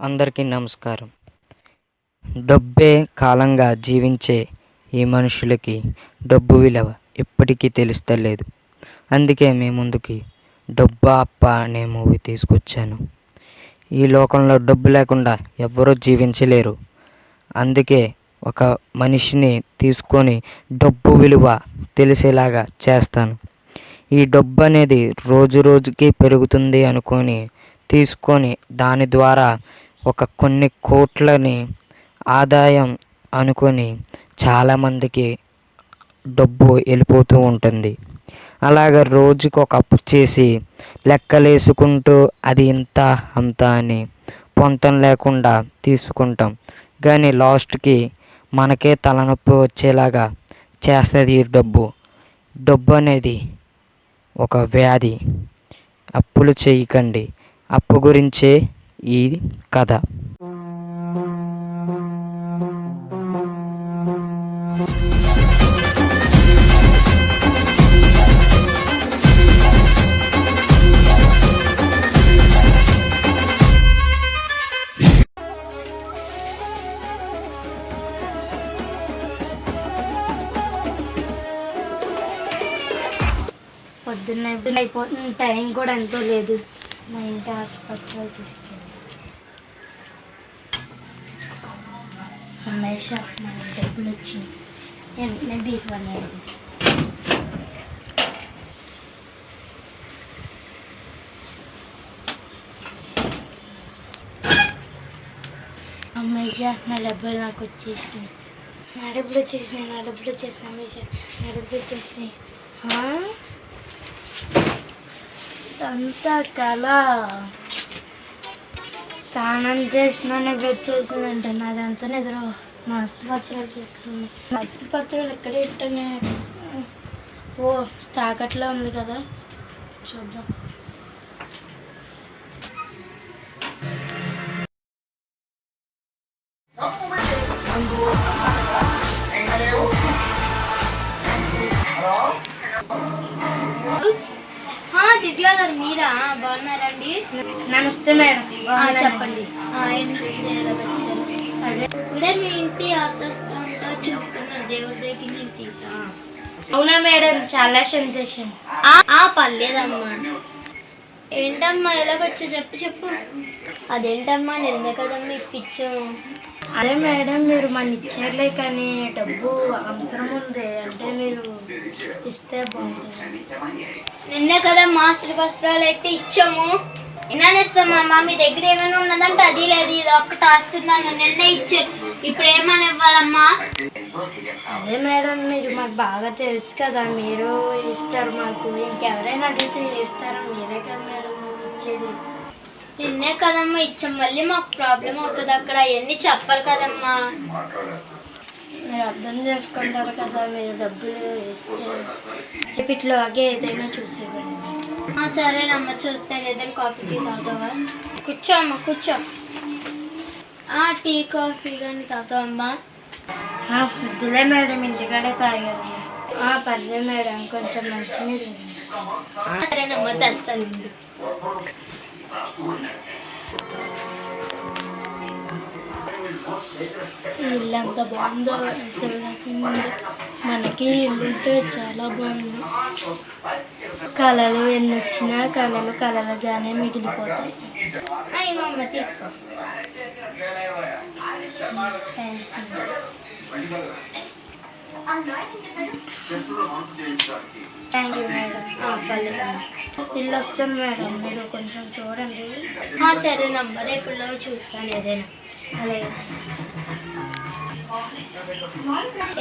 అందరికీ నమస్కారం. డబ్బే కాలంగా జీవించే ఈ మనుషులకి డబ్బు విలువ ఎప్పటికీ తెలుస్తలేదు. అందుకే మీ ముందుకి డబ్బా అప్ప అనే మూవీ తీసుకొచ్చాను. ఈ లోకంలో డబ్బు లేకుండా ఎవ్వరూ జీవించలేరు. అందుకే ఒక మనిషిని తీసుకొని డబ్బు విలువ తెలిసేలాగా చేస్తాను. ఈ డబ్బు అనేది రోజు రోజుకి పెరుగుతుంది అనుకొని తీసుకొని దాని ద్వారా కొన్ని కోట్లని ఆదాయం అనుకొని చాలామందికి డబ్బు వెళ్ళిపోతూ ఉంటుంది. అలాగ రోజుకు ఒక అప్పు చేసి లెక్కలేసుకుంటూ అది ఇంత అంత అని పొంతం లేకుండా తీసుకుంటాం. కానీ లాస్ట్కి మనకే తలనొప్పి వచ్చేలాగా చేస్తుంది ఈ డబ్బు. డబ్బు అనేది ఒక వ్యాధి. అప్పులు చేయకండి. అప్పు గురించే ఈ కథ. పొద్దున్న అయిపోతుంది, టైం కూడా ఎంతో లేదు. మా ఇంటి హాస్పిటల్ తీసుకెళ్ళి రమేష్ మన డబ్బులు వచ్చింది. వెంటనే బీరువాలేదు. రమేష్ నా డబ్బులు నాకు వచ్చేసినాయి. నా డబ్బులు వచ్చేసినాయి. రమేష్ నా డబ్బులు వచ్చేసినాయి. అంతా కళ. స్నానం చేసిన నిద్ర వచ్చేసిందంటే నాదంతా నిద్ర. మా ఆసుపత్రులు ఎక్కడ ఇట్టనే తాకట్లో ఉంది కదా, చూద్దాం. దివ్య గారు మీరా? బాగున్నారండి? నమస్తే మేడం. చెప్పండి. అదే ఇప్పుడే మీ ఇంటి ఆతస్తా చూస్తున్నాను. దేవుడి దగ్గర నేను తీసా. అవునా మేడం, చాలా సంతోషం. పర్లేదమ్మా. ఏంటమ్మా ఎలాగొచ్చా చెప్పు. అదేంటమ్మా నిన్నే కదమ్మా ఇప్పించాము. అదే మేడం, మీరు మన ఇచ్చారులే కానీ డబ్బు అవసరం ఉంది. అంటే మీరు ఇస్తే బాగుంటుంది. నిన్నే కదమ్మా త్రివస్త్రాలు ఎట్టి ఇచ్చాము. ఇస్తామమ్మా. మీ దగ్గర ఏమైనా ఉన్నదంటే అది లేదు, ఇది ఒక్కటి వస్తుందన్న నిన్నే ఇచ్చే. ఇప్పుడు ఏమని ఇవ్వాలమ్మా? అదే మేడం, మీరు మాకు బాగా తెలుసు కదా, మీరు ఇస్తారు మాకు. ఇంకెవరైనా అడిగితే ఇస్తారా? మీరే కదా మేడం ఇచ్చేది. నిన్నే కదమ్మా ఇచ్చాం. మళ్ళీ మాకు ప్రాబ్లం అవుతుంది అక్కడ. అవన్నీ చెప్పాలి కదమ్మా. మీరు అర్థం చేసుకుంటారు కదా, మీరు డబ్బులు ఇస్తే ఇట్లాగే ఏదైనా చూసేవాడి. సరేనమ్మా చూస్తాను. ఏదైనా కాఫీ టీ తాగుతావా? కూర్చో అమ్మా, కూర్చో. టీ కాఫీ కానీ తాగుతావమ్మా? వద్దులే మేడం, ఇంటికాడే తాగాను. పర్లేదు మేడం, కొంచెం మంచినీళ్ళు. సరేనమ్మా తెస్తాను. ఇల్లు ఎంత బాగుందో, ఎంత విలాసంగా. మనకి ఇల్లుంటే చాలా బాగుంది. కళలు ఎన్ని వచ్చినా కళలుగానే మిగిలిపోతాయి. అమ్మ తీసుకో. Thank you madam. పర్లేదు. ఇల్లు వస్తుంది మేడం, మీరు కొంచెం చూడండి. సరేనమ్మా, రేపులో చూస్తాను ఏదైనా. అలాగే.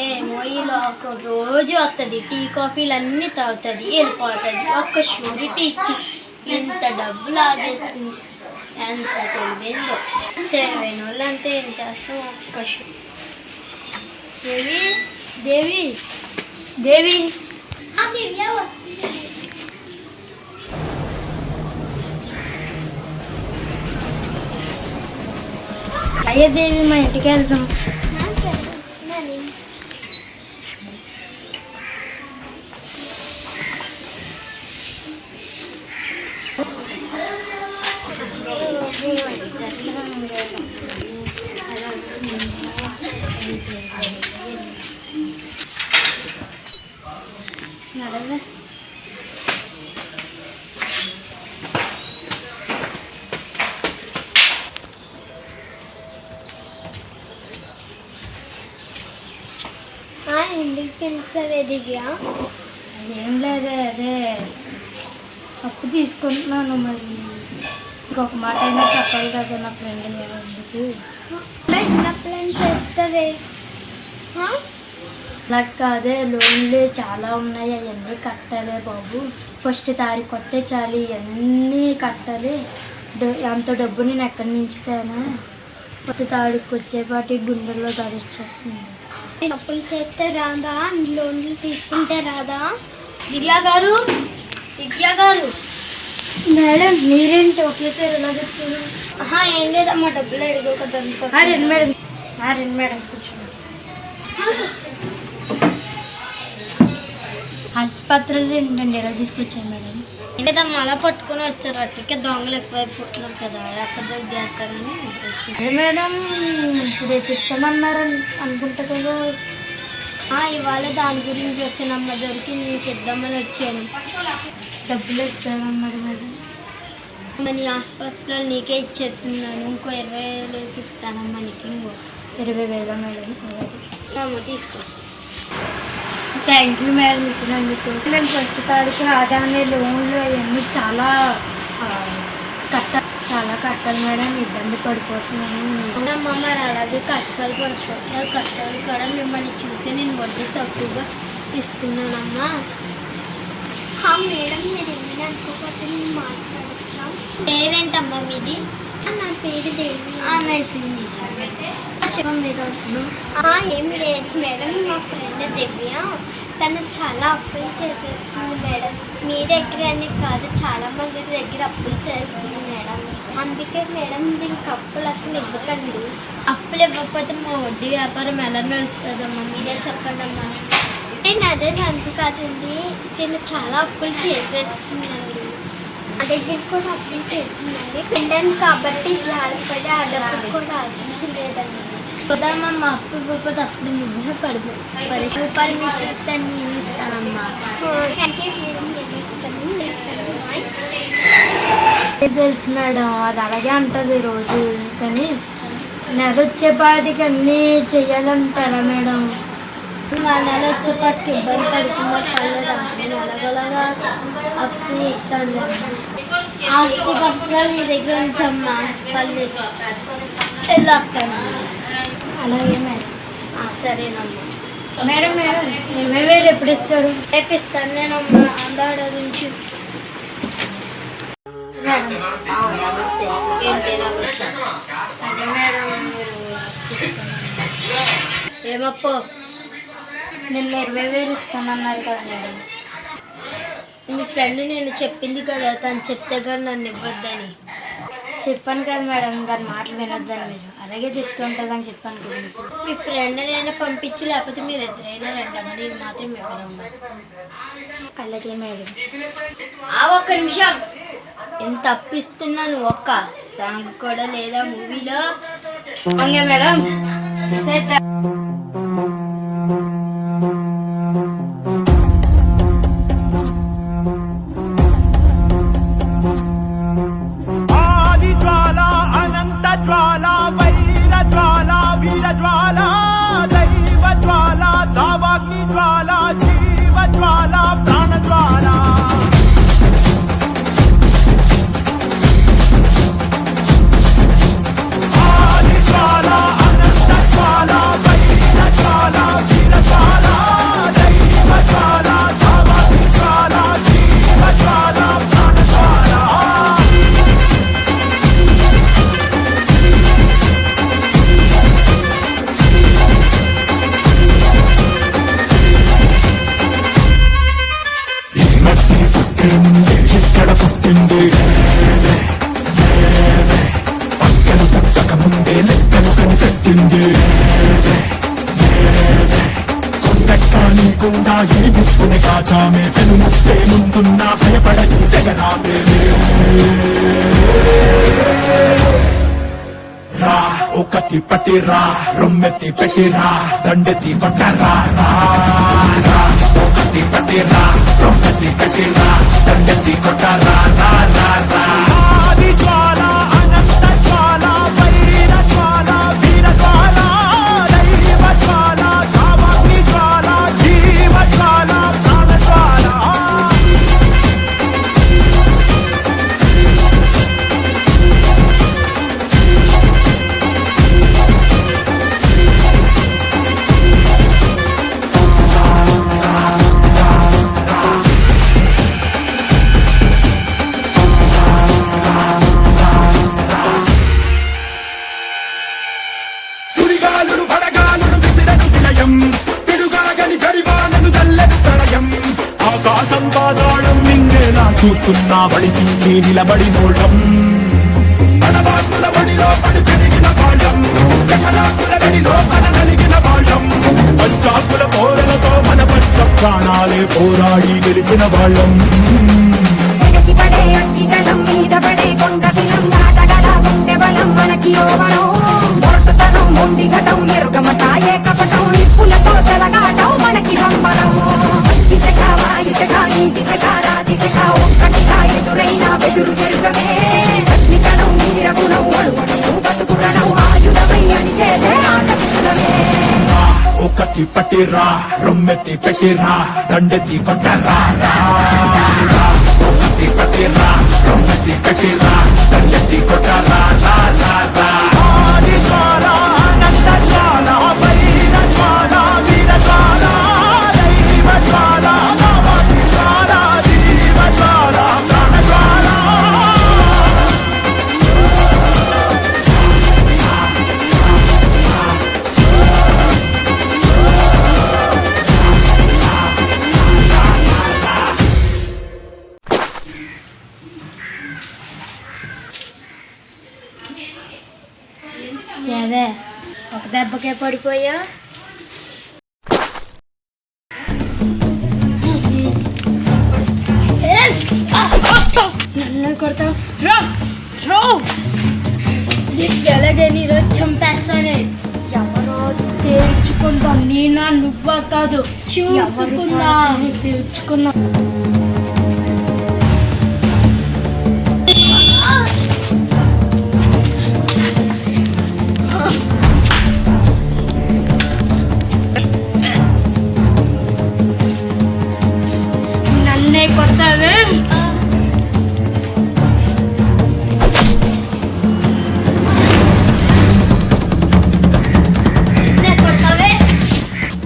ఏమో ఇలా ఒక రోజు వస్తుంది, టీ కాఫీలు అన్నీ తాగుతుంది, వెళ్ళిపోతుంది. ఒక్క షూరిటీ ఇచ్చి ఇంత డబ్బు లాగేస్తుంది. ఎంత తెలివైందో. తెలివైన వాళ్ళు అంతే, ఏం చేస్తాం. ఒక్క దేవి దేవి దేవి దివ్య వస్తుంది. అయ్యో దేవి, మా ఇంటికి వెళ్తాం. నడవే. ఎందుకు పిలిచావే దివ్య? ఏం లేదే, అదే అప్పు తీసుకుంటున్నాను. మరి ఇంకొక మాట అయినా చెప్పాలి కదా నా ఫ్రెండ్ ఎందుకు. చిన్నప్పుడు చేస్తావే? నాకు కాదే, లోన్లు చాలా ఉన్నాయి, అవన్నీ కట్టాలి బాబు. ఫస్ట్ తారీఖు కొట్టే చాలు, ఇవన్నీ కట్టాలి. అంత డబ్బు నేను ఎక్కడి నుంచి తేనా? ఫస్ట్ తారీఖు వచ్చేపాటి గుండెల్లో దరిచేస్తుంది. అప్పులు చేస్తే రాదా? లోన్లు తీసుకుంటే రాదా? దివ్య గారు, దివ్య గారు. మేడం మీరేంటి ఒకేసారి ఇలా వచ్చారు? ఏం లేదమ్మా, డబ్బులు అడిగా కదా. రండి మేడం, రండి మేడం, కూర్చోండి. ఆసుపత్రులు ఏంటండి ఎలా తీసుకొచ్చాను మేడం? లేదమ్మా, అలా పట్టుకొని వచ్చారు. అసలుకే దొంగలు ఎక్కువైపోతున్నారు కదా, ఎక్కడ దొరికేస్తారని వచ్చి. అదే మేడం, రేపు ఇస్తామన్నారు అనుకుంటా కదా. ఇవాళ దాని గురించి వచ్చానమ్మా, దొరికి నీకు ఇద్దామని వచ్చాను. డబ్బులు ఇస్తామన్నారు మేడం. నీ ఆసుపత్రిలో నీకే ఇచ్చేస్తున్నాను. ఇంకో 20,000 వేసి ఇస్తానమ్మా నీకు. ఇంకో 20,000 మేడం. అమ్మ తీసుకో. థ్యాంక్ యూ మేడం ఇచ్చినందుకు. మేము ఫస్ట్ తారీఖు రాగానే లోన్లు అవన్నీ చాలా కట్టాలి మేడం, ఇబ్బంది పడిపోతున్నాను. అమ్మ మరి అలాగే కష్టాలు పడుతున్నారు. కష్టాలు కూడా మిమ్మల్ని చూసి నేను వడ్డీ తక్కువగా ఇస్తున్నానమ్మా. మేడం మీరు ఏమైనా అనుకోకపోతే నేను మాట్లాడచ్చా? పేరేంటమ్మా మీది? నా పేరు దేవి. అనేసింది చెప్ప మీద. ఏం లేదు మేడం, మా ఫ్రెండ్ దివ్య, తను చాలా అప్పులు చేసేస్తుంది మేడం. మీ దగ్గర అని కాదు, చాలా మంది దగ్గర అప్పులు చేస్తుంది మేడం. అందుకే మేడం దీనికి అప్పులు అసలు ఇవ్వకండి. అప్పులు ఇవ్వకపోతే మా వడ్డీ వ్యాపారం ఎలా నడుస్తుందమ్మా? మీరే చెప్పండి అమ్మా. నేను అదే అంత కాదండి, నేను చాలా అప్పులు చేసేస్తుందండి. నా దగ్గర కూడా అప్పులు చేసిందండి. ఫ్రెండ్ కాబట్టి జాలిపడి ఆ డబ్బులు కూడా ఆశించలేదండి. కుదరమ్మా, అప్పు ఇవ్వకపోతే అప్పుడు నువ్వే పర్మిషన్ ఇస్తాను, నేను ఇస్తానమ్మా. తెలుసు మేడం, అది అలాగే అంటుంది రోజు. కానీ నెల వచ్చేపాటికి అన్నీ చెయ్యాలంటారా మేడం? నెల వచ్చేపాటికి ఇబ్బంది పడుతుందో పర్లేదమ్మా, నేను అలాగలాగా అప్పు ఇస్తాను. ఆస్తి పత్రాలు నీ దగ్గర ఉంచమ్మా, పర్లేదు వెళ్ళొస్తాను. అలాగే మేడం. సరేనమ్మా. మేడం 20,000 ఎప్పుడు ఇస్తాడు? రేపు ఇస్తాను నేనమ్మా. అందాడ నుంచి నమస్తే. ఏంటి ఇలా వచ్చాను? అదే మేడం, మీరు ఏమప్పో? నిన్న 20,000 ఇస్తానన్నారు కదా మేడం. మీ ఫ్రెండ్ నేను చెప్పింది కదా, తను చెప్తే కానీ నన్ను ఇవ్వద్దని. చెప్పాను కదా మేడం, దాని మాటలు వినొద్దని. మీరు అలాగే చెప్తుంటుందని చెప్పాను కదా మీకు. మీ ఫ్రెండ్ నేను పంపించి, లేకపోతే మీరు ఎదురైనా రండమ్మా, నేను మాత్రం ఇవ్వనమ్మా. అలాగే మేడం. ఒక్క నిమిషం, ఎంత అప్పిస్తున్నాను, ఒక్క సాంగ్ కూడా లేదా మూవీలో? Okay madam, set. ज्वाला वैर ज्वाला वीर ज्वाला दैव ज्वाला दावाग्नि రా ఒకటి పట్టిరా రొమ్మెత్తి పెట్టిరా దండెత్తి కొట్టరా ఒకటి పట్టిరా రొమ్మెత్తి పెట్టిరా దండెత్తి కొట్టరా ఆది జ్వాల అనంత జ్వాల వైర జ్వాల వీర జ్వాల దైవ జ్వాల కామాగ్ని జ్వాల జీవ జ్వాల ప్రాణ జ్వాల సుడిగాలులు పడగాలులు విసిరని విలయం పిడుగాగని జడివానను చల్లెను ప్రళయం ఆకాశం పాతాళం నింగేలా చూస్తున్నా వడిపించి నిలబడి నోటం పడబాకుల వడిలో పడి పెరిగిన వాళ్ళం కటలాకుల గడిలో మన నలిగిన వాళ్ళం పంచాకుల పోరలతో మన పంచ ప్రాణాలే పోరాడి గెలిచిన వాళ్ళం ఎగసిపడే అగ్గి జలం మీద పడే కొండ బిలం దాటగల గుండె బలం మనకి ఓవరం మొరటుతనం మొండిగటం ఎరుగమట ఏకపటం నిప్పులతో తెలగాటం మనకి సంబరం ఇసక వాయుసక నీటిసక రాజిసక ఒక్కటిగా ఎదురైన బెదురు ఎరుగమే అగ్నికణం నీరగుణం అడుగుణం బతుకురణం ఆయుధమై అని చేసే ఆటమే ఒకటి పట్టిరా రొమ్మెత్తి పెట్టిరా దండెత్తి కొట్టరా ఒకటి పట్టిరా రొమ్మెత్తి పెట్టిరా దండెత్తి కొట్టరా ఆది జ్వాల అనంత జ్వాల వైర జ్వాల వీర జ్వాల దైవ జ్వాల కామాగ్ని జ్వాల జీవ జ్వాల ప్రాణ జ్వాల ఏవే ఒక దెబ్బకే పడిపోయా నన్ను కొడతావు ఎలాగని ఈరోజు చంపేస్తానే ఎవరో తేల్చుకుందాం నేనా నువ్వా కాదు చూసుకుందాం తేల్చుకుందాం నన్నే కొడతావే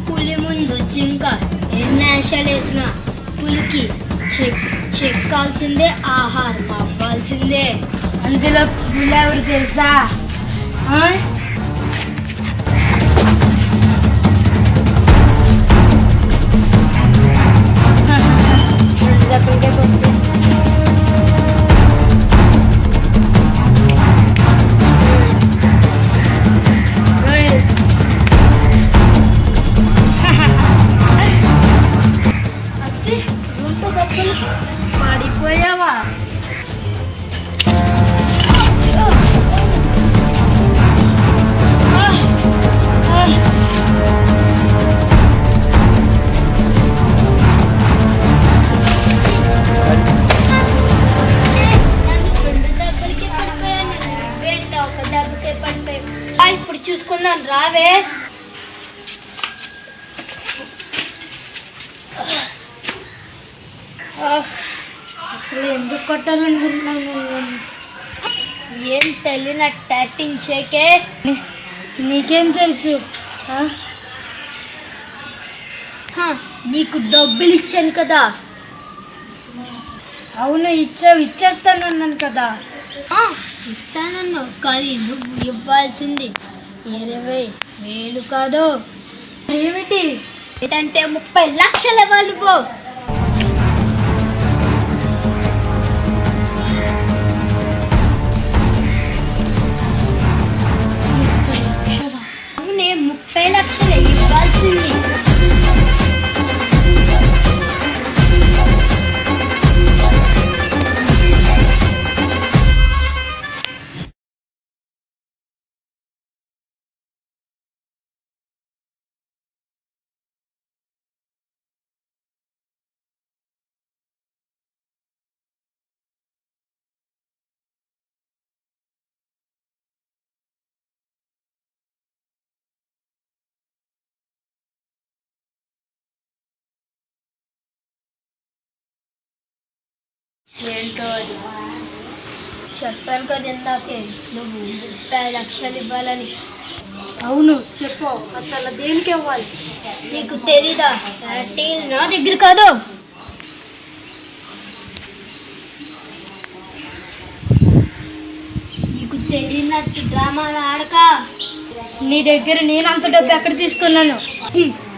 పులి ముందు జింక ఎన్ని ఆశలు వేసినా పులికి చెక్కాల్సిందే ఆహారం అవ్వాల్సిందే అందులో పులి ఎవరు తెలుసా పడిపోయావా ఇప్పుడు చూసుకుందాం రావే అసలు ఎందుకు కొట్టాలనుకుంటున్నాను ఏం తెలియనట్టు యాక్టింగ్ చేకే నీకేం తెలుసు నీకు డబ్బులు ఇచ్చాను కదా అవును ఇచ్చేస్తానన్నాను కదా ఇస్తానన్నావు కానీ నువ్వు ఇవ్వాల్సింది 20,000 కాదు ఏమిటి ఏంటంటే 30 లక్షలు ఇవ్వాలి పో అవునే 30 లక్షలు ఇవ్వాల్సింది ఏంటో అది చెప్పాను కదా ఇందాకే నువ్వు 30 లక్షలు ఇవ్వాలని. అవును చెప్పు, అసలు దేనికి ఇవ్వాలి? నీకు తెలీదా? నా దగ్గర కాదు. నీకు తెలియనట్టు డ్రామాలు ఆడక. నీ దగ్గర నేను అంత డబ్బు ఎక్కడ తీసుకున్నాను?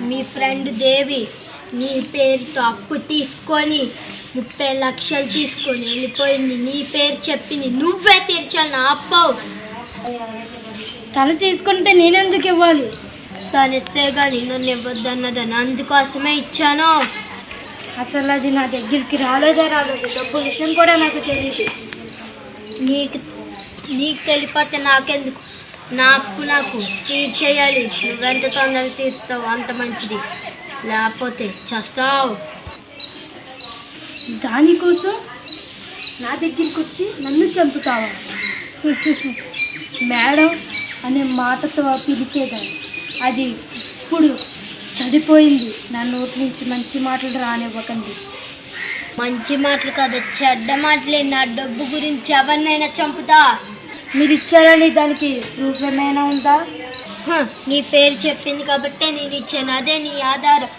మీ ఫ్రెండ్ దేవి నీ పేరుతో అప్పు తీసుకొని 30 లక్షలు తీసుకొని వెళ్ళిపోయింది. నీ పేరు చెప్పింది, నువ్వే తీర్చాలి. అప్పు తను తీసుకుంటే నేనెందుకు ఇవ్వాలి? తను ఇస్తే కానీ నన్ను ఇవ్వద్దన్నదని, అందుకోసమే ఇచ్చాను. అసలు అది నా దగ్గరికి రాలేదు. డబ్బు విషయం కూడా నాకు తెలియదు. నీకు తెలిపోతే నాకెందుకు? నా అప్పు నాకు తీర్చేయాలి. నువ్వెంత తొందరగా తీరుస్తావు అంత మంచిది, లేకపోతే చేస్తావు. దానికోసం నా దగ్గరికి వచ్చి నన్ను చంపుతావా? మేడం అనే మాటతో పిలిచేదాన్ని, అది ఇప్పుడు చెడిపోయింది. నా నోటి నుంచి మంచి మాటలు రానివ్వకండి. మంచి మాటలు కాదు, చెడ్డ మాటలే. నా డబ్బు గురించి ఎవరినైనా చంపుతా. మీరు ఇచ్చారని దానికి ప్రూఫ్ ఏమైనా ఉందా? నీ పేరు చెప్పింది కాబట్టే నేను ఇచ్చాను, అదే నీ ఆధారం.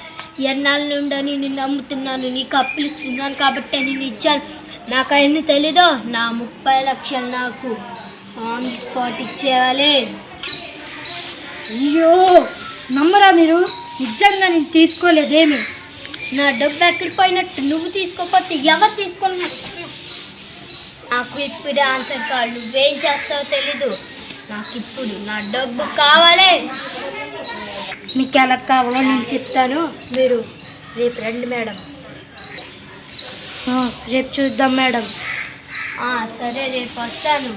ఎన్నాళ్ళ నుండి నేను నమ్ముతున్నాను, నీకు అప్పులు ఇస్తున్నాను కాబట్టే నేను ఇచ్చాను. నాకు అవన్నీ తెలీదు. నా 30 లక్షలు నాకు ఆన్ ది స్పాట్ ఇచ్చేయాలి. అయ్యో నమ్మరా మీరు? నిజంగా నేను తీసుకోలేదేమి. నా డబ్బు ఎక్కడ పోయినట్టు? నువ్వు తీసుకోకపోతే ఎవరు తీసుకున్నట్టు? నాకు ఇప్పుడు ఆన్సర్ కాదు. నువ్వేం చేస్తావో తెలీదు. నాకు ఇప్పుడు నా డబ్బు కావాలి. మీకు ఎలా కావాలో నేను చెప్తాను, మీరు రేపు రండి మేడం. రేపు చూద్దాం మేడం. సరే రేపు వస్తాను.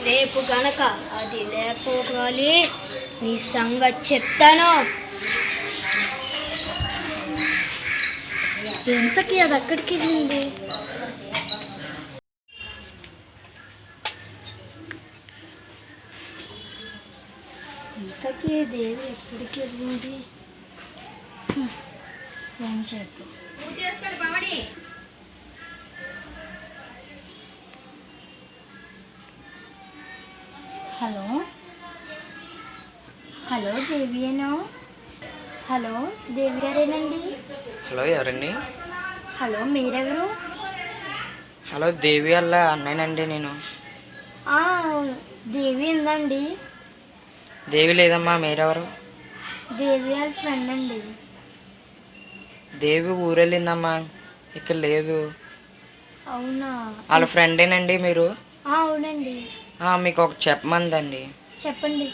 రేపు గనక అది లేకపోవాలి నీ సంగతి చెప్తాను. ఎంతకి అది అక్కడికి వెళ్ళింది? ఇంతకీ దేవి ఎక్కడికి వెళ్ళింది? ఫోన్ చేద్దాం. హలో హలో దేవియేనా? హలో దేవి గారేనండి? హలో ఎవరండి? మీరెవరు? హలో దేవి వాళ్ళ అన్నయ్యనండి నేను. అవును, దేవి ఉందండి. దేవి లేదమ్మా, మీరెవరు? దేవి వాళ్ళ ఫ్రెండ్ అండి. దేవి ఊరెళ్ళిందమ్మా, ఇక్కడ లేదు. అవునా? వాళ్ళ ఫ్రెండేనండి మీరు? అవునండి. మీకు ఒకటి చెప్పమందండి. చెప్పండి.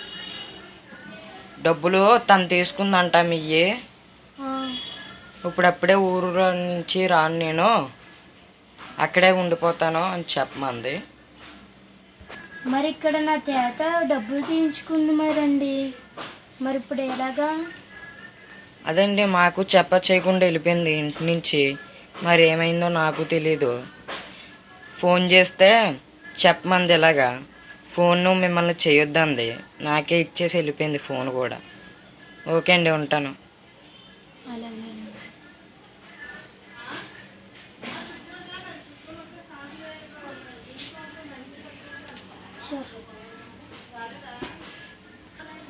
డబ్బులు తను తీసుకుందంట మీయే. ఇప్పుడప్పుడే ఊరు నుంచి రాను, నేను అక్కడే ఉండిపోతాను అని చెప్పమంది. మరి ఇక్కడ నా చేత డబ్బులు తీయించుకుంది మరండి, మరి ఇప్పుడు ఎలాగా? అదండి, మాకు చేయకుండా వెళ్ళిపోయింది ఇంటి నుంచి. మరి ఏమైందో నాకు తెలీదు. ఫోన్ చేస్తే చెప్పమంది ఇలాగా. ఫోన్ మిమ్మల్ని చేయొద్దంది, నాకే ఇచ్చేసి వెళ్ళిపోయింది ఫోన్ కూడా. ఓకే అండి, ఉంటాను. అలాగే.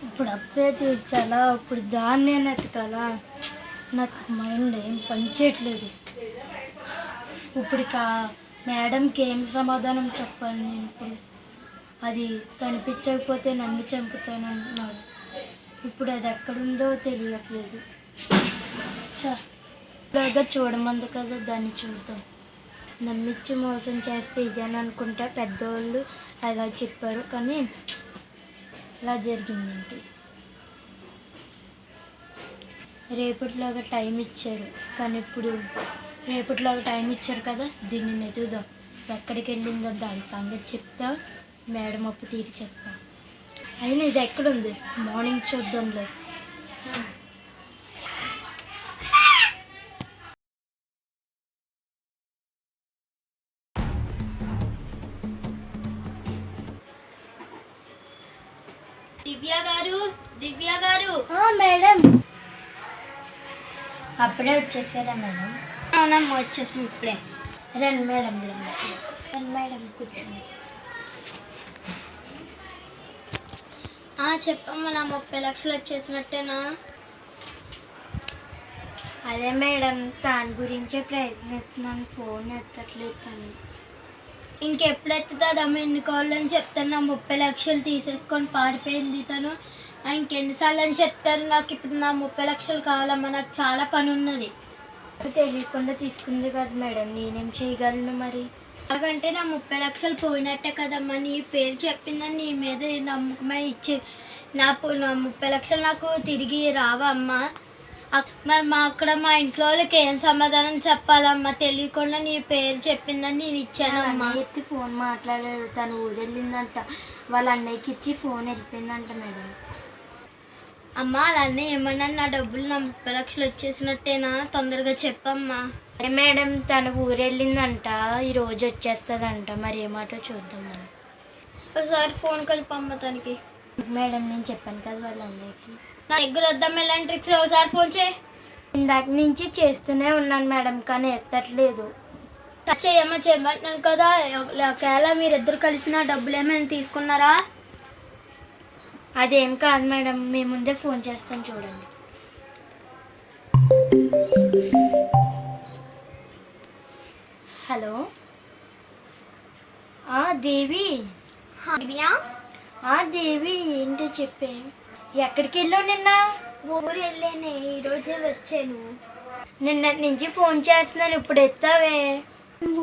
ఇప్పుడు అప్పే తీర్చాలా, ఇప్పుడు దాన్నే ఎతకాలా? నాకు మైండ్ ఏం పనిచేయట్లేదు. ఇప్పుడు మేడంకి ఏం సమాధానం చెప్పాలి నేను? ఇప్పుడు అది కనిపించకపోతే నన్ను చంపుతాను అంటున్నాడు. ఇప్పుడు అది ఎక్కడుందో తెలియట్లేదు. ఇలాగా చూడమంది కదా, దాన్ని చూద్దాం. నమ్మించి మోసం చేస్తే ఇదేని అనుకుంటా. పెద్దవాళ్ళు అలా చెప్పారు, కానీ ఇలా జరిగిందేంటి? రేపటిలాగా టైం ఇచ్చారు, కానీ ఇప్పుడు రేపటిలాగా టైం ఇచ్చారు కదా, దీన్ని ఎదుగుదాం. ఎక్కడికి వెళ్ళిందో దాని సంగతి చెప్తా, మేడం అప్పు తీర్చేస్తా. అయినా ఇది ఎక్కడుంది? మార్నింగ్ చూద్దాంలే. దివ్య గారు. మేడం అప్పుడే వచ్చేసారా మేడం? అవునమ్మా, వచ్చేసాం ఇప్పుడే. రండి మేడం రండి మేడం కూర్చోండి. చెప్పమ్మా, నా 30 లక్షలు వచ్చేసినట్టేనా? అదే మేడం దాని గురించే ప్రయత్నిస్తున్నాను, ఫోన్ ఎత్తట్లేదు తను. ఇంకెప్పుడు ఎత్తుతుందమ్మా? ఎన్ని కాళ్ళు అని చెప్తాను, నా 30 లక్షలు తీసేసుకొని పారిపోయింది తను. ఇంకెన్నిసార్లు అని చెప్తాను, నాకు ఇప్పుడు నా 30 లక్షలు కావాలమ్మా, నాకు చాలా పని ఉన్నది. తెలియకుండా తీసుకుంది కదా మేడం, నేనేం చేయగలను మరి? అలాగంటే నా 30 లక్షలు పోయినట్టే కదమ్మా. నీ పేరు చెప్పిందని నీ మీద నమ్మకమే ఇచ్చి నా 30 లక్షలు నాకు తిరిగి రావా అమ్మా? మరి అక్కడ మా ఇంట్లో వాళ్ళకి ఏం సమాధానం చెప్పాలమ్మా? తెలియకుండా నీ పేరు చెప్పిందని నేను ఇచ్చానమ్మా. ఎత్తి ఫోన్ మాట్లాడారు, తను ఊరెళ్ళిందంట, వాళ్ళ అన్నయ్యకి ఇచ్చి ఫోన్ వెళ్ళిపోయిందంట మేడం. అమ్మా అలానే ఏమన్నా నా డబ్బులు నా 30 లక్షలు వచ్చేసినట్టేనా? తొందరగా చెప్పమ్మా. అదే మేడం తను ఊరెళ్ళిందంట, ఈరోజు వచ్చేస్తుందంట, మరి ఏమాటో చూద్దాం మనం. ఒకసారి ఫోన్ కలిపమ్మ తనకి. మేడం నేను చెప్పాను కదా వాళ్ళ అన్నయ్యకి. నా దగ్గర వద్దాం ఎలాంటి ట్రిక్స్, ఒకసారి ఫోన్ చేయి. ఇందాక నుంచి చేస్తూనే ఉన్నాను మేడం, కానీ ఎత్తట్లేదు. చేయమ్మా చేయమంటున్నాను కదా. ఒకవేళ మీరిద్దరు కలిసి నా డబ్బులు ఏమైనా తీసుకున్నారా? అదేం కాదు మేడం, మీ ముందే ఫోన్ చేస్తాను చూడండి. హలో దేవి. దేవి ఏంటి చెప్పే, ఎక్కడికి వెళ్ళావు నిన్న? ఊరు వెళ్ళానే, ఈరోజే వచ్చాను. నిన్నటి నుంచి ఫోన్ చేస్తున్నాను, ఇప్పుడు ఎత్తావే?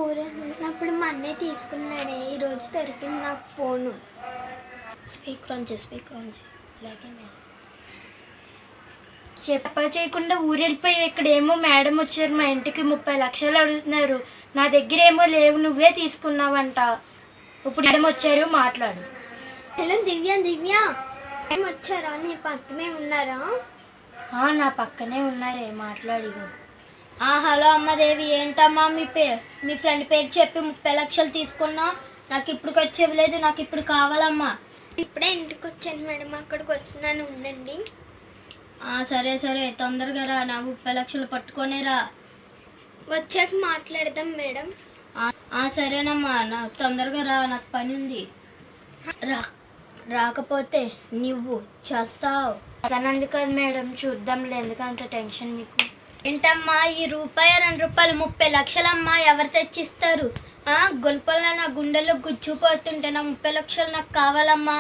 ఊరు అప్పుడు మా అన్నయ్య తీసుకున్నాడే, ఈరోజు దొరికింది నాకు ఫోను. స్పీకర్ ఆన్ చేయి. అలాగే మేడం. చేయకుండా ఊరు వెళ్ళిపోయి ఇక్కడ ఏమో మేడం వచ్చారు మా ఇంటికి, 30 లక్షలు అడుగుతున్నారు. నా దగ్గర ఏమో లేవు, నువ్వే తీసుకున్నావంట. ఇప్పుడు మేడం వచ్చారు, మాట్లాడు. హలో దివ్య ఏం వచ్చారా? నీ పక్కనే ఉన్నారా? నా పక్కనే ఉన్నారే, మాట్లాడి. హలో అమ్మదేవి, ఏంటమ్మా మీ ఫ్రెండ్ పేరు చెప్పి 30 లక్షలు తీసుకున్నావు, నాకు ఇప్పుడు వచ్చి ఇవ్వలేదు, నాకు ఇప్పుడు కావాలమ్మా. ఇప్పుడే ఇంటికి వచ్చాను మేడం, అక్కడికి వస్తున్నాను, ఉండండి. సరే తొందరగా రా, నా 30 లక్షలు పట్టుకొనే రా. వచ్చాక మాట్లాడదాం మేడం. సరేనమ్మా, నాకు తొందరగా రా, నాకు పని ఉంది. రాకపోతే నువ్వు చేస్తావు. అతనంది కాదు మేడం, చూద్దాంలే, ఎందుకు అంత టెన్షన్ మీకు? ఏంటమ్మా ఈ రూపాయి 2 రూపాయలు 30 లక్షలమ్మా, ఎవరు తెచ్చిస్తారు? గొల్పల్లో నా గుండెల్లో గుచ్చుపోతుంటే నా 30 లక్షలు నాకు కావాలమ్మా.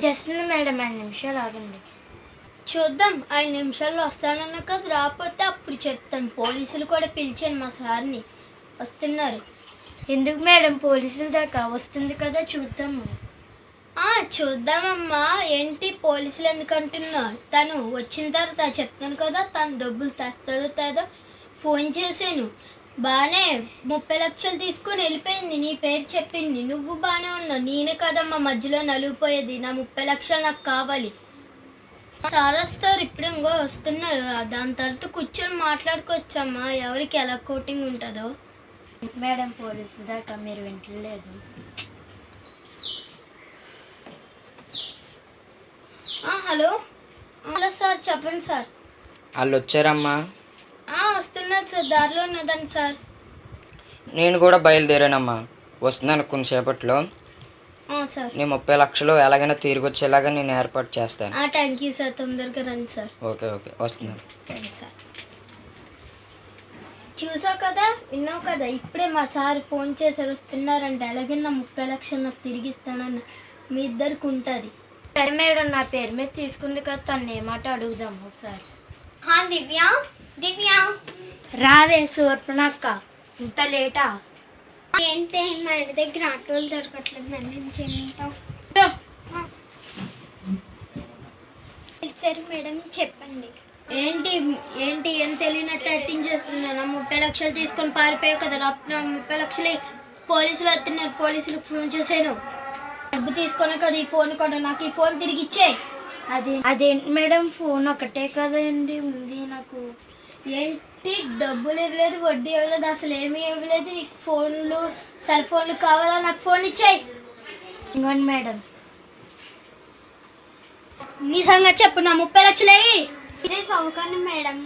చేస్తుంది మేడం, 5 నిమిషాలు ఆగండి. చూద్దాం, 5 నిమిషాల్లో వస్తానన్నా కదా, రాకపోతే అప్పుడు చెప్తాను. పోలీసులు కూడా పిలిచాను, మా సార్ని, వస్తున్నారు. ఎందుకు మేడం పోలీసుల దాకా? వస్తుంది కదా, చూద్దాము. చూద్దామమ్మా. ఏంటి పోలీసులు ఎందుకంటున్నా? తను వచ్చిన తర్వాత చెప్తాను కదా, తను డబ్బులు తెస్తుందో తేదో. ఫోన్ చేశాను, బాగానే 30 లక్షలు తీసుకొని వెళ్ళిపోయింది, నీ పేరు చెప్పింది. నువ్వు బాగానే ఉన్నావు, నేనే కదమ్మా మధ్యలో నలిగిపోయేది. నా 30 లక్షలు నాకు కావాలి. సార్ వస్తారు, ఇప్పుడు ఇంకో వస్తున్నారు. దాని తర్వాత కూర్చొని మాట్లాడుకోవచ్చమ్మా, ఎవరికి ఎలా కోటింగ్ ఉంటుందో. మేడం పోలీసు దాకా మీరు వింటలేదు. హలో సార్, చెప్పండి సార్. వాళ్ళు వచ్చారమ్మా? వస్తున్నారు సార్, దారిలో ఉన్నదండి సార్. నేను కూడా బయలుదేరానమ్మా, వస్తున్నాను కొంతసేపట్లో. సార్ నీ 30 లక్షలు ఎలాగైనా తిరిగి వచ్చేలాగా నేను ఏర్పాటు చేస్తాను. థ్యాంక్ యూ సార్, తొందరగా రండి సార్. ఓకే వస్తున్నాను. సరే సార్. చూసావు కదా, విన్నావు కదా, ఇప్పుడే మా సార్ ఫోన్ చేశారు, వస్తున్నారంటే. అలాగే నా 30 లక్షలు నాకు తిరిగి ఇస్తానన్న, మీ ఇద్దరికి ఉంటుంది. సరే మేడం, నా పేరు మీద తీసుకుంది కదా, తను ఏమాట అడుగుదాం ఒకసారి. దివ్య రావే సూర్పనక్క, ఇంత లేటా? ఏంటి మా ఇంటి దగ్గర ఆటోలు దొరకట్లేదు, నన్ను చేయించావు. సరే మేడం చెప్పండి. ఏంటి ఏం తెలియనట్టు యాక్టింగ్ చేస్తున్నాను. నా 30 లక్షలు తీసుకొని పారిపోయావు కదా, నా 30 లక్షలు పోలీసులు వస్తున్నారు, పోలీసులకు ఫోన్ చేశాను. డబ్బు తీసుకున్నా కదా ఈ ఫోన్ కూడా, నాకు ఈ ఫోన్ తిరిగి ఇచ్చేయి. అదేంటి మేడం, ఫోన్ ఒకటే కదండి ఉంది నాకు. ఏంటి డబ్బులు ఇవ్వలేదు, వడ్డీ ఇవ్వలేదు, అసలు ఏమీ ఇవ్వలేదు. నీకు ఫోన్లు, సెల్ ఫోన్లు కావాలా? నాకు ఫోన్ ఇచ్చేయి. ఇంకోండి మేడం. నీ సంగతి చెప్పు, నా 30 లక్షలు ఇదే సౌకర్యం మేడం.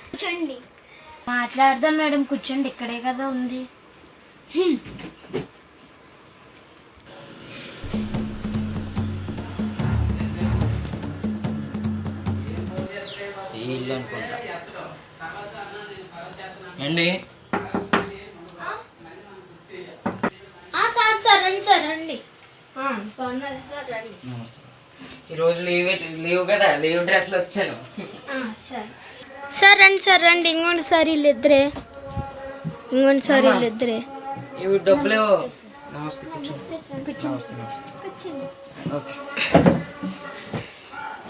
కూర్చోండి. మాట్లాడదాం మేడం, కూర్చోండి, ఇక్కడే కదా ఉంది. ఈ ఇల్లు అనుకుంటా అండి. సార్ రండి సార్ రండి. బాగున్నారు సార్ రండి. ఈరోజు లీవ్ కదా, లీవ్ డ్రెస్లో వచ్చాను. సార్ రండి సార్ రండి. ఇంకోండి సార్ వీళ్ళిద్దరే, ఇంకోండి సార్ వీళ్ళిద్దరే. ఇవి డబ్బులు. నమస్తే, ఓకే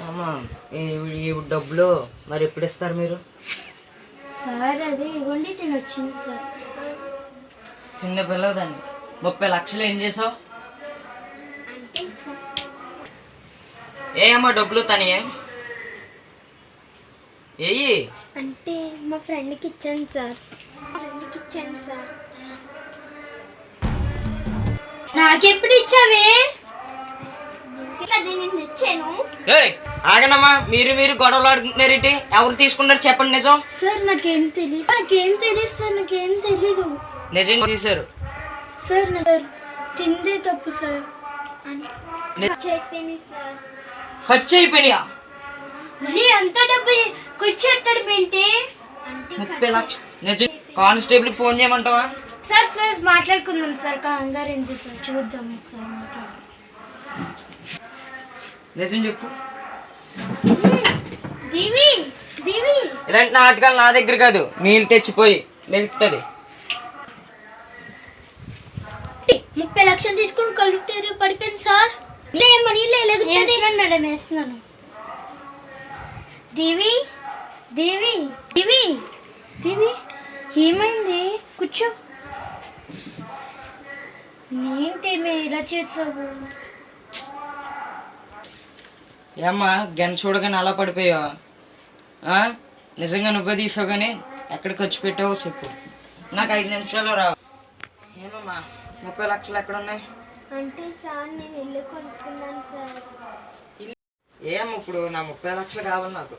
అమ్మా. ఇవి డబ్బులు మరి ఎప్పుడు ఇస్తారు మీరు? సార్ అది ఇవ్వండి, తినొచ్చింది సార్. చిన్న పిల్లవు దాన్ని 30 లక్షలు ఏం చేసావు? ఏ అమ్మా డబ్బులు తనే ఏయి? అంటే మా ఫ్రెండ్కి ఇచ్చాను సార్. నాకెప్పుడు ఇచ్చావే? అది నేను ఇచ్చాను. ఏయ్ ఆగనమ్మా, మీరు గొడవలు ఆడుకుంటున్నారేంటి? ఎవరు తీసుకున్నారు చెప్పండి నిజం. సార్ నాకేం తెలియదు సార్, నాకేం తెలీదు. నిజం తీశారు సార్ తిందే తప్పు సార్. చెప్పింది సార్. ఖర్చు అయిపోయినాయా? అంత డబ్బు కూర్చోట్టడం ఏంటి? 30 లక్షలు. నిజం కానిస్టేబుల్ ఫోన్ చేయమంటావా? సార్ మాట్లాడుకుందాం సార్, కంగారు ఏంటి సార్, చూద్దాం ఒకసారి మాట్లాడు. నిజం చెప్పు. దేవి ఇలాంటి నాటకాలు నా దగ్గర కాదు, నీళ్ళు తెచ్చిపోయి నిలుస్తుంది. 30 లక్షలు తీసుకుని కళ్ళు తెరి పడిపోయింది సార్. లేమని మేడం వేస్తున్నాను. దేవి ఏమైంది? కూర్చో. ఏంటేమే ఇలా చేసావు? ఏమ్మా గన్ చూడగానే అలా పడిపోయావా? నిజంగా నువ్వే తీసావు కానీ ఎక్కడ ఖర్చు పెట్టావో చెప్పు, నాకు 5 నిమిషాల్లో రావు. ఏమమ్మా 30 లక్షలు ఎక్కడ ఉన్నాయి? అంటే సార్ నేను ఇల్లు కొనుక్కున్నాను సార్. ఏం ఇప్పుడు నా 30 లక్షలు కావాలి నాకు.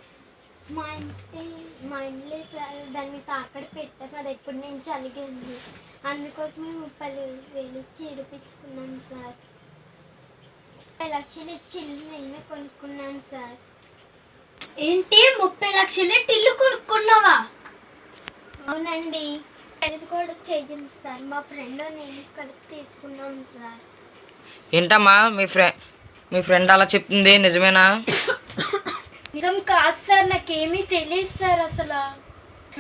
మా ఇంట్లో సార్ దాన్ని తాకడ పెట్టాను, అది ఎప్పటి నుంచి అలిగింది. అందుకోసమే 30,000 ఇచ్చి ఇడిపించుకున్నాను సార్. 30 లక్షలు ఇచ్చి ఇల్లు నేను కొనుక్కున్నాను సార్. ఏంటి 30 లక్షలు ఇల్లు కొనుక్కున్నావా? అవునండి. అది కూడా చెయ్యండి సార్, మా ఫ్రెండ్ నేను కలిపి తీసుకున్నాను సార్. ఏంటమ్మా మీ ఫ్రెండ్ అలా చెప్తుంది, నిజమేనా? నిజం కాదు సార్, నాకేమీ తెలియదు సార్. అసలు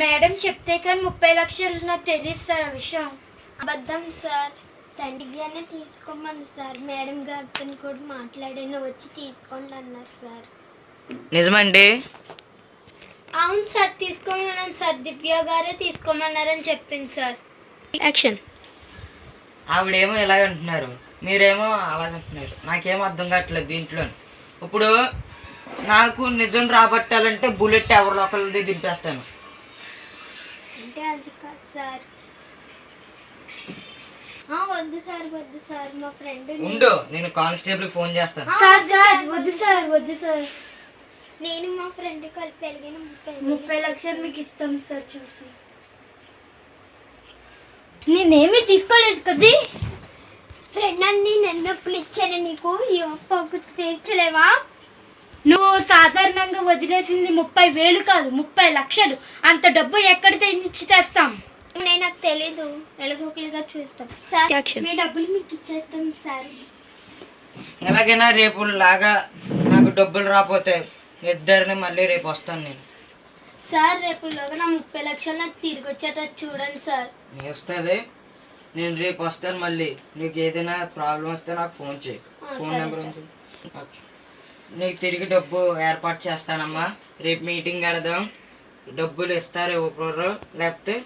మేడం చెప్తే కానీ 30 లక్షలు నాకు తెలియదు సార్ ఆ విషయం. అబద్ధం సార్. తండ్రిగానే తీసుకోమని సార్, మేడం గారితో కూడా మాట్లాడాను, వచ్చి తీసుకోండి అన్నారు సార్. నిజమండి? అవును సార్, తీసుకోమన్నాను సార్. దివ్య గారే తీసుకోమన్నారని చెప్పింది సార్. యాక్షన్. ఆవిడేమో ఇలాగ అంటున్నారు, మీరేమో అలాగంటున్నారు. నాకేమో అర్థం కావట్లేదు దీంట్లో. ఇప్పుడు నాకు నిజం రాబట్టాలంటే బుల్లెట్ ఎవరిలో ఒకరిది దింపేస్తాను. అంటే అది కాదు సార్. వద్దు సార్ మా ఫ్రెండ్ ఉండు, నేను కానిస్టేబుల్ ఫోన్ చేస్తాను. వద్దు సార్, నేను మా ఫ్రెండ్ కలిపి పెరిగిన 30 లక్షలు మీకు ఇస్తాం సార్. చూసి నేనేమీ తీసుకోలేదు కదా. ఫ్రెండ్ అన్ని నెన్నప్పుడు ఇచ్చాను నీకు, ఈ ఒక్క తీర్చలేవా? నువ్వు సాధారణంగా వదిలేసింది 30,000 కాదు, 30 లక్షలు. అంత డబ్బు ఎక్కడ తెచ్చి తెస్తాం? నాకు తెలీదు, ఎలాగోకలుగా చూస్తాం సార్. మీ డబ్బులు మీకు ఇచ్చేస్తాం సార్. ఎలాగైనా రేపు లాగా నాకు డబ్బులు రాకపోతే ఇద్దరిని మళ్ళీ రేపు వస్తాను నేను. సార్ రేపులోగా నా 30 లక్షలు నాకు తిరిగి వచ్చేటట్టు చూడండి సార్. వస్తుంది, నేను రేపు వస్తాను మళ్ళీ. నీకు ఏదైనా ప్రాబ్లం వస్తే నాకు ఫోన్ చేయి, ఫోన్ నెంబర్ ఉంది. నీకు తిరిగి డబ్బు ఏర్పాటు చేస్తానమ్మా. రేపు మీటింగ్ పెడదాం, డబ్బులు ఇస్తారు ఇవ్వకూడరు, లేకపోతే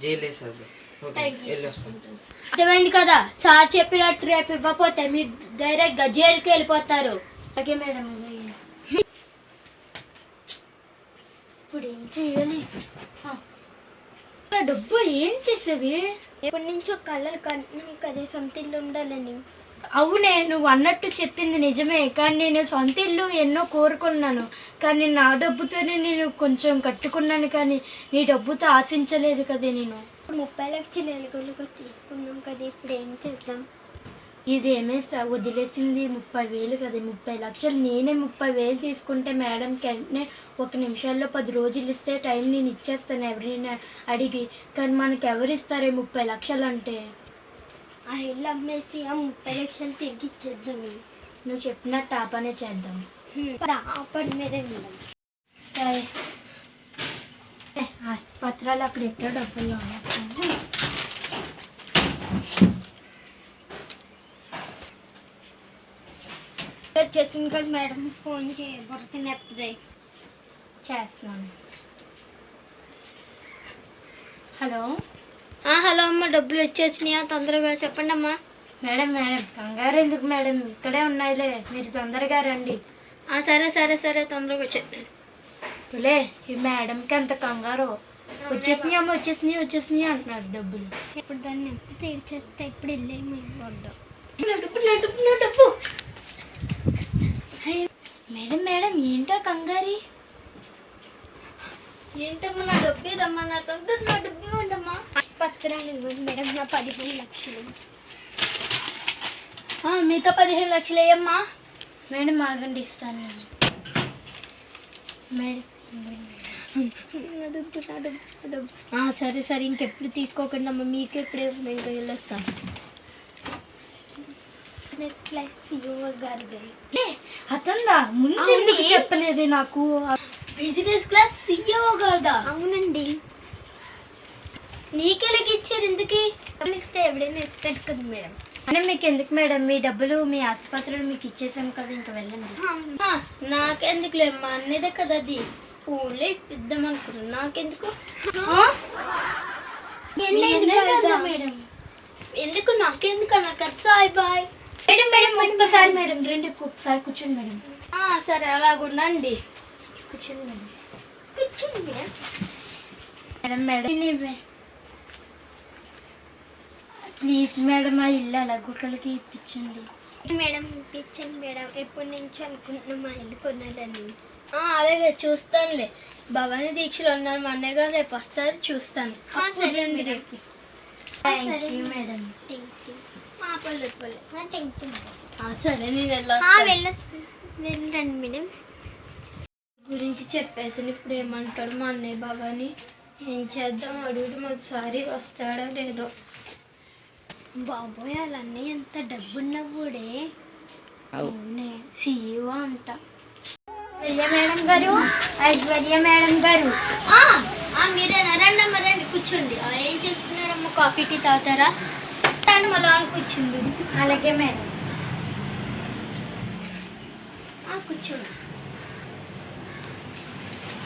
జైలు వేసేద్దాం. ఓకే వెళ్ళి వస్తాం. అర్థమైంది కదా సార్ చెప్పినట్టు, రేపు ఇవ్వకపోతే మీరు డైరెక్ట్గా జైలుకి వెళ్ళిపోతారు. Okay madam. ఇప్పుడు ఏం చేయాలి? డబ్బు ఏం చేసేవి? ఎప్పటి నుంచో కళ్ళలు కంటున్నాం కదా సొంత ఇల్లు ఉండాలని. అవునే, నువ్వు అన్నట్టు చెప్పింది నిజమే, కానీ నేను సొంత ఇల్లు ఎన్నో కోరుకున్నాను, కానీ నా డబ్బుతోనే నేను కొంచెం కట్టుకున్నాను, కానీ నీ డబ్బుతో ఆశించలేదు కదే నేను. 30 లక్షలు ఎలుగులుగా తీసుకున్నాం కదా, ఇప్పుడు ఏం చేద్దాం? ఇదేమే వదిలేసింది 30,000 కదా, 30 లక్షలు. నేనే 30,000 తీసుకుంటే మేడంకి వెంటనే 1 నిమిషాల్లో 10 రోజులు ఇస్తే టైం నేను ఇచ్చేస్తాను ఎవరైనా అడిగి, కానీ మనకి ఎవరు ఇస్తారే 30 లక్షలు అంటే? ఆ ఇల్లు అమ్మేసి ఆ 30 లక్షలు తిరిగి ఇచ్చేద్దాం. నువ్వు చెప్పినట్టు ఆ పనే చేద్దాం. ఆ పని మీదే ఉందాం. ఆస్తి పత్రాలు అక్కడ ఎట్టో డబ్బుల్లో చేసిన కదా మేడం, ఫోన్ చేయబడుతున్నది చేస్తున్నాను. హలో హలో అమ్మ, డబ్బులు వచ్చేసినాయా? తొందరగా చెప్పండి అమ్మా. మేడం కంగారు ఎందుకు మేడం, ఇక్కడే ఉన్నాయిలే, మీరు తొందరగా రండి. సరే సరే సరే, తొందరగా వచ్చేది. లే, ఈ మేడంకి అంత కంగారు. వచ్చేసినాయి అమ్మ, వచ్చేసినాయి అంటున్నారు డబ్బులు. ఇప్పుడు దాన్ని ఎప్పుడు తీర్చేస్తే ఇప్పుడు వెళ్ళేమి వద్దాం. డబ్బు మేడం ఏంటో కంగారి? ఏంటమ్మా నా డబ్బు ఏదమ్మా, నా తొందర నా డబ్బు ఇవ్వండమ్మా. పత్రాలు ఇవ్వండి మేడం, నా 15 లక్షలు. మీతో 15 లక్షలు వేయమ్మా. మేడం ఆగండి, ఇస్తాను నేను. మేడం సరే సరే, ఇంకెప్పుడు తీసుకోకండి అమ్మా, మీకు ఎప్పుడే ఇంకా వెళ్ళొస్తాను. అతందా ముందు ఎందుకు చెప్పలేదే నాకు? Business class CEO గారిదా? అవునండి. నీకెలాగ ఇచ్చారు? ఎందుకు ఇస్తే ఎవడైనా ఇస్తాడు కదా మేడం. అంటే మీకు ఎందుకు మేడం, మీ డబ్బులు మీ ఆసుపత్రులు మీకు ఇచ్చేసాం కదా, ఇంకా వెళ్ళండి. నాకెందుకులే, మా అన్నదే కదా అది, ఫోన్లో ఇప్పిద్దాం అనుకున్నాను. నాకెందుకు? మేడం ఎందుకు? నాకెందుకు అన్న కదా. సాయ్ బాయ్ మేడం ఒక్కసారి మేడం రండి, ఒక్కసారి కూర్చోండి మేడం. సరే అలాగుండండి. కూర్చోండి మేడం. కూర్చోండి మేడం. మేడం ప్లీజ్ మేడం, ఆ ఇల్లు అలాగొకరికి ఇప్పించండి మేడం. ఇప్పించండి మేడం, ఎప్పటి నుంచి అనుకుంటున్నాం మా ఇల్లు కొనాలని. అలాగే చూస్తానులే. భవానీ దీక్షలు ఉన్నారు మా అన్నయ్య గారు, రేపు వస్తారు, చూస్తాను. సరే అండి, రేపు. మేడం. సరే నేను వెళ్ళండి మేడం. గురించి చెప్పేసాను, ఇప్పుడు ఏమంటాడు మా అన్నయ్య బాబాని? ఏం చేద్దాం, అడుగుడు ఒకసారి వస్తాడో లేదో. బాబోయ్, వాళ్ళ అన్నయ్య ఎంత డబ్బున్నప్పుడే. అవునే, CEO అంట. మేడం గారు, ఐశ్వర్య మేడం గారు. మీరేనా? రండి కూర్చోండి. ఏం చేస్తున్నారమ్మా? కాఫీ టీ తాగుతారా? మళ్ళా కూర్చుంది. అలాగే మేడం. కూర్చోండి.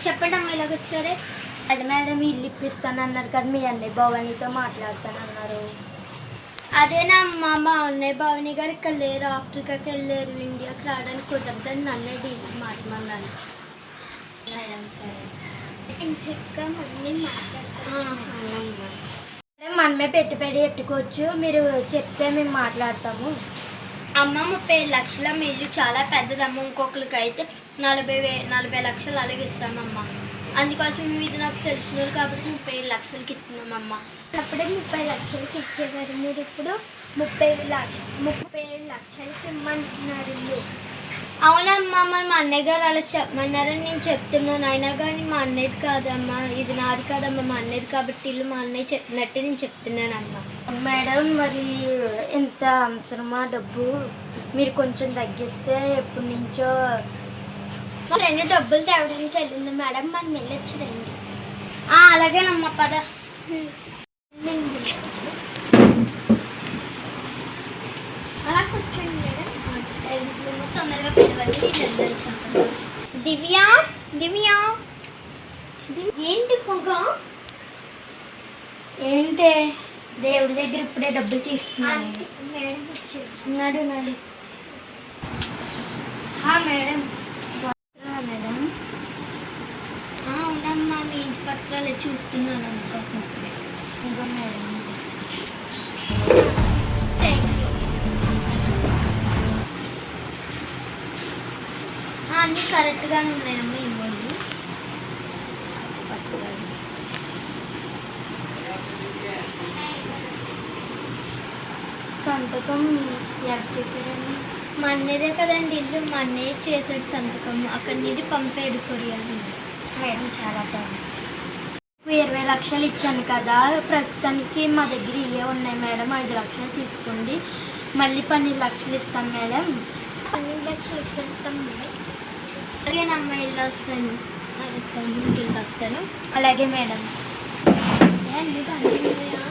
చెప్పండి అమ్మా, ఇలాగ వచ్చారే? అది మేడం, ఇల్లు ఇప్పిస్తానన్నారు కదా, మీ అన్నయ్య భవానీతో మాట్లాడతానన్నారు. అదేనా అమ్మా, మా అన్నయ్య భవానీ గారు ఇక్కడ లేరు, ఆఫ్రికాకి వెళ్ళారు, ఇండియాకి రావడానికి కుదరదని నన్నే డీల్ మాట్లాడాను. మేడం సరే, చక్కగా మళ్ళీ మాట్లాడతాను. మనమే పెట్టుబడి పెట్టుకోవచ్చు, మీరు చెప్తే మేము మాట్లాడతాము. అమ్మ 30 లక్షల మీరు చాలా పెద్దదమ్మ, ఇంకొకరికి అయితే 40 లక్షలు అలాగే ఇస్తామమ్మా. అందుకోసం మీరు నాకు తెలిసినారు కాబట్టి 30 లక్షలకి ఇస్తున్నామమ్మా. అప్పుడే 30 లక్షలకి ఇచ్చేవారు, మీరు ఇప్పుడు 37 లక్షలకి ఇమ్మంటున్నారు ఇల్లు. అవునమ్మా, మరి మా అన్నయ్య గారు అలా చెప్పమన్నారని నేను చెప్తున్నాను. అయినా కానీ మా అన్నయ్యది కాదమ్మా, ఇది నాది కాదమ్మా, మా అన్నయ్యది కాబట్టి ఇల్లు మా అన్నయ్య చెప్పినట్టే నేను చెప్తున్నానమ్మా. మేడం మరి ఎంత అవసరమా డబ్బు? మీరు కొంచెం తగ్గిస్తే ఎప్పటి నుంచో మా ఫ్రెండ్ డబ్బులు తేవడానికి వెళ్ళింది మేడం, మనం వెళ్ళొచ్చు రండి. అలాగేనమ్మా, పద. నేను పిలుస్తాను. అలా కూర్చోండి మేడం. తొందరగా పిలవండి. దివ్య ఏంటి పొగ? ఏంటే దేవుడి దగ్గర ఇప్పుడే డబ్బులు తీసుకున్నాను. మేడం వచ్చారు. నాడు మేడం. మేడం అవునమ్మా, మీ ఇంటి పత్రాలు చూస్తున్నాను అందుకోసం. ఇంకా మేడం థ్యాంక్ యూ. అన్నీ కరెక్ట్గానే ఉన్నాయమ్మా, ఇవ్వండి. సంతకం యాడ్ చేశారండి. మా అన్నదే కదండి ఇల్లు, మా అన్నయ్య చేసాడు సంతకం, అక్కడి నుండి పంపాడు కొరియర్. మేడం చాలా థ్యాంక్స్. 20 లక్షలు ఇచ్చాను కదా, ప్రస్తుతానికి మా దగ్గర ఇవే ఉన్నాయి మేడం. 5 లక్షలు తీసుకోండి, మళ్ళీ 12 లక్షలు ఇస్తాను మేడం. 12 లక్షలు ఇచ్చేస్తాం మేడం. అలాగేనమ్మా, ఇల్లు వస్తాను, ఇల్లు వస్తాను. అలాగే మేడం. అన్నీ బాగానే ఉన్నాయా?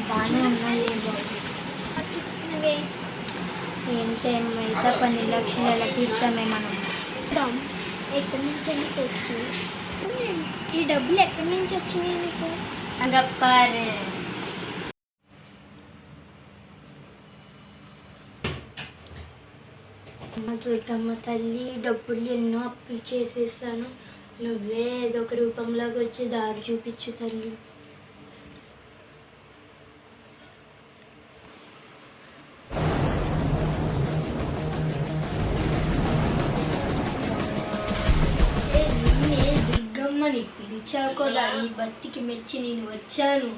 బాగానే ఉన్నాయి. వచ్చిస్తున్నవే ఏంటో మిగతా 12 లక్షలు ఎలా తీర్చామే మనం? ఎక్కడి నుంచి తెచ్చు? ఈ డబ్బులు ఎక్కడి నుంచి వచ్చినాయి నీకు? గప్పారే. దుర్గమ్మ తల్లి, డబ్బులు ఎన్నో అప్పులు చేసేసాను, నువ్వే ఏదో ఒక రూపంలాగా వచ్చి దారి చూపించు తల్లి. దుర్గమ్మని పిలిచావు కదా, నీ భక్తికి మెచ్చి నేను వచ్చాను.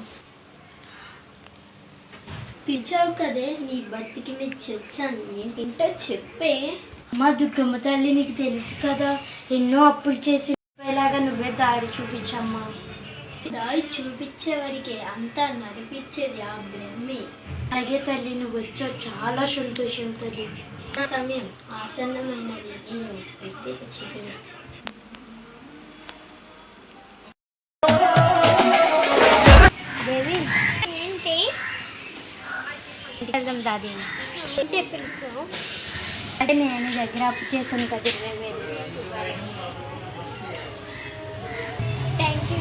పిలిచావు కదే, నీ భక్తికి మెచ్చి వచ్చాను. ఏంటంటో చెప్పే. మా దుర్గమ్మ తల్లి, నీకు తెలుసు కదా, ఎన్నో అప్పులు చేసి ఇలాగా నువ్వే దారి చూపించమ్మా. దారి చూపించే వరకే, అంతా నడిపించేది ఆ బ్రహ్మే. అలాగే తల్లి, నువ్వు వచ్చావు, చాలా సంతోషం తల్లి. నా సమయం ఆసన్నమైనది, నేను పెట్టే దేవి, ఏంటి వెళ్దాం దాది. ఏంటి పిలిచావు? అంటే నేను నీ దగ్గర అప్పు చేశాను కదా 20,000. Thank you.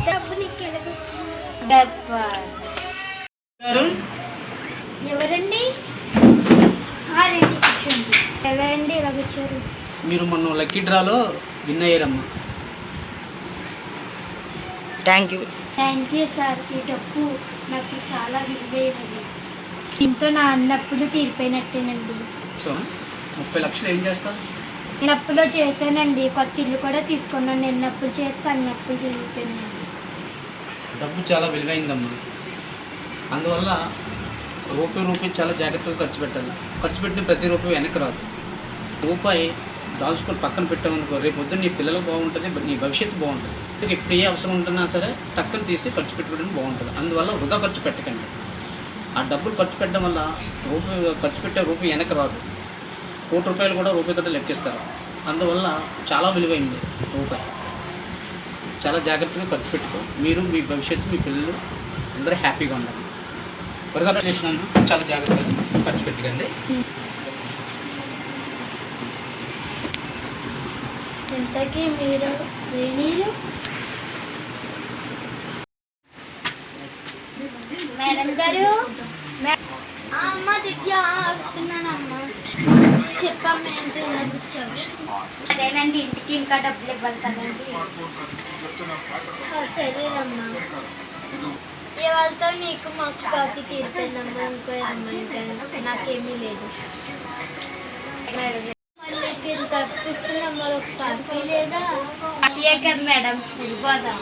డబ్బు నీకు ఎలాగొచ్చింది? డబ్బా. ఎవరండి? రండి కూర్చోండి. ఎవరండి ఇలాగొచ్చారు? మీరు మొన్న లక్కీ డ్రాలో విన్ అయ్యారమ్మా. Thank you. Thank you sir. ఈ డబ్బు నాకు చాలా విలువైనది. దీంతో నా అన్నప్పుడు తీరిపోయినట్టేనండి. సో 30 లక్షలు ఏం చేస్తావు? నేను అప్పులో చేశానండి, కొత్త ఇల్లు కూడా తీసుకున్నాను. నేను అప్పులు చేస్తే అన్ని అప్పులు తీరిపోయినాయండి. డబ్బు చాలా విలువైందమ్మా, అందువల్ల రూపాయి చాలా జాగ్రత్తగా ఖర్చు పెట్టాలి. ఖర్చు పెట్టిన ప్రతి రూపాయి వెనక్కి రాదు. రూపాయి దాచుకొని పక్కన పెట్టామనుకో, రేపు పొద్దున్న నీ పిల్లలకు బాగుంటుంది, నీ భవిష్యత్తు బాగుంటుంది. మీకు ఎప్పుడు ఏ అవసరం ఉంటున్నా సరే టక్కుని తీసి ఖర్చు పెట్టుకోవడం బాగుంటుంది. అందువల్ల వృధా ఖర్చు పెట్టకండి. ఆ డబ్బులు ఖర్చు పెట్టడం వల్ల ఖర్చు పెట్టే రూపాయి వెనక్కి రాదు. ₹1,00,00,000 కూడా రూపాయితో లెక్కిస్తారు. అందువల్ల చాలా విలువైంది రూపాయి. చాలా జాగ్రత్తగా ఖర్చు పెట్టుకో. మీరు, మీ భవిష్యత్తు, మీ పిల్లలు అందరూ హ్యాపీగా ఉండాలి. వృధా చేసినాను, చాలా జాగ్రత్తగా ఖర్చు పెట్టకండి. ఇంతకీ మీరు మేడం గారు? అమ్మ దివ్య, వస్తున్నానమ్మా. చెప్పమ్మా, ఏంటో ఇలా కూర్చోవు. అదేనండి, ఇంటికి ఇంకా డబ్బులు ఇవ్వాలి కదండి. సరేనమ్మా, ఇవాళతో నీకు మాకు బాకీ తీరిపోయిందమ్మా. ఇంకో అమ్మా, ఇంకా నాకేమీ లేదు. మళ్ళీ ఇంత అప్పిస్తున్నామ్మా, ఒక పార్టీ లేదా? అదే కదా మేడం, వెళ్ళిపోదాం.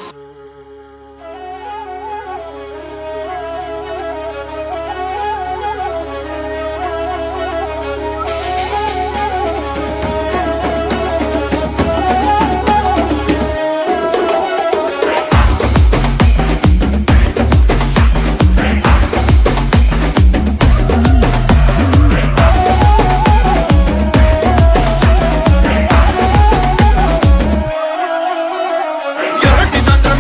ఎర్రటి చంద్రమ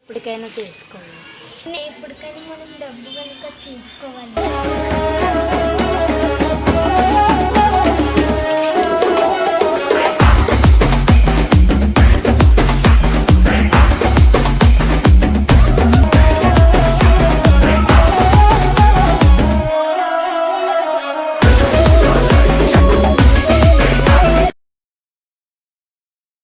ఇప్పటికైనా తెలుసుకోవాలి. ఇప్పటికైనా మనం డబ్బు కనుక చూసుకోవాలి.